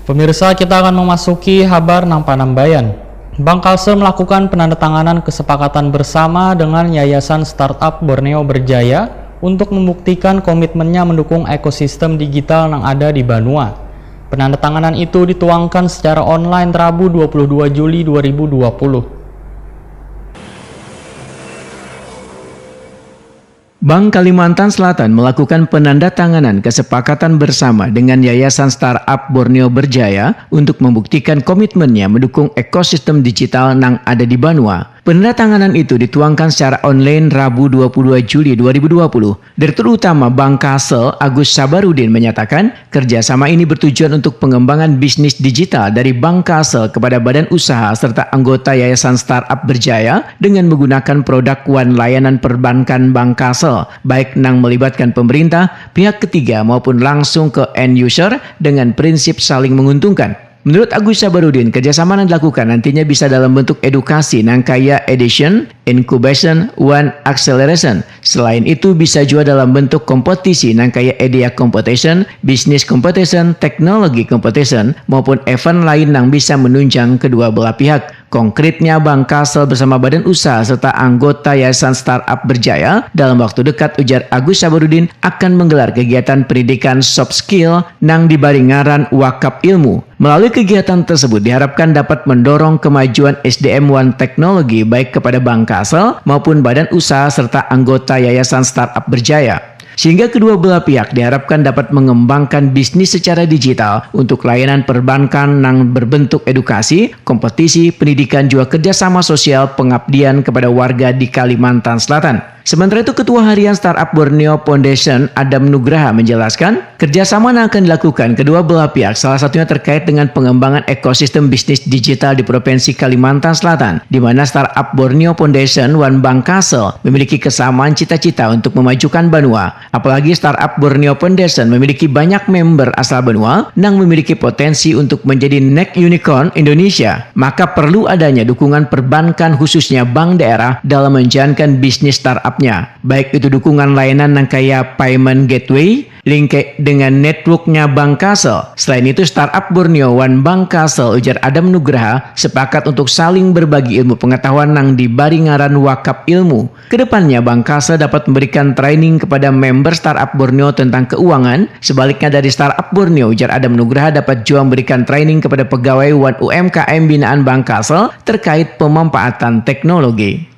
Pemirsa, kita akan memasuki kabar nang panambayan. Bank Kalsel melakukan penandatanganan kesepakatan bersama dengan Yayasan Startup Borneo Berjaya untuk membuktikan komitmennya mendukung ekosistem digital yang ada di Banua. Penandatanganan itu dituangkan secara online Rabu 22 Juli 2020. Bank Kalimantan Selatan melakukan penandatanganan kesepakatan bersama dengan Yayasan Startup Borneo Berjaya untuk membuktikan komitmennya mendukung ekosistem digital yang ada di Banua. Penandatanganan itu dituangkan secara online Rabu 22 Juli 2020. Direktur Utama Bank Kalsel Agus Sabarudin menyatakan kerjasama ini bertujuan untuk pengembangan bisnis digital dari Bank Kalsel kepada badan usaha serta anggota Yayasan Startup Berjaya dengan menggunakan produk One layanan perbankan Bank Kalsel, baik yang melibatkan pemerintah, pihak ketiga maupun langsung ke end user dengan prinsip saling menguntungkan. Menurut Agus Sabarudin, kerjasama yang dilakukan nantinya bisa dalam bentuk edukasi yang kaya edition, incubation, one acceleration. Selain itu bisa juga dalam bentuk kompetisi yang kaya idea competition, business competition, teknologi competition, maupun event lain yang bisa menunjang kedua belah pihak. Konkretnya, Bank Kalsel bersama badan usaha serta anggota Yayasan Startup Berjaya dalam waktu dekat, ujar Agus Sabarudin, akan menggelar kegiatan pendidikan soft skill yang diberi ngaran Wakaf Ilmu. Melalui kegiatan tersebut diharapkan dapat mendorong kemajuan SDM One Teknologi baik kepada Bank Kalsel maupun badan usaha serta anggota Yayasan Startup Berjaya. Sehingga kedua belah pihak diharapkan dapat mengembangkan bisnis secara digital untuk layanan perbankan yang berbentuk edukasi, kompetisi, pendidikan juga kerjasama sosial pengabdian kepada warga di Kalimantan Selatan. Sementara itu, Ketua Harian Startup Borneo Foundation Adam Nugraha menjelaskan kerjasama yang akan dilakukan kedua belah pihak salah satunya terkait dengan pengembangan ekosistem bisnis digital di Provinsi Kalimantan Selatan, di mana Startup Borneo Foundation One Bank Kalsel memiliki kesamaan cita-cita untuk memajukan Banua. Apalagi Startup Borneo Foundation memiliki banyak member asal Banua yang memiliki potensi untuk menjadi next unicorn Indonesia. Maka perlu adanya dukungan perbankan khususnya bank daerah dalam menjalankan bisnis startup, baik itu dukungan layanan yang kayak payment gateway, link dengan networknya Bank Kalsel. Selain itu, Startup Borneo One Bank Kalsel, ujar Adam Nugraha, sepakat untuk saling berbagi ilmu pengetahuan yang diberi ngaran Wakaf Ilmu. Kedepannya, Bank Kalsel dapat memberikan training kepada member Startup Borneo tentang keuangan. Sebaliknya dari Startup Borneo, ujar Adam Nugraha, dapat juga memberikan training kepada pegawai One UMKM binaan Bank Kalsel terkait pemanfaatan teknologi.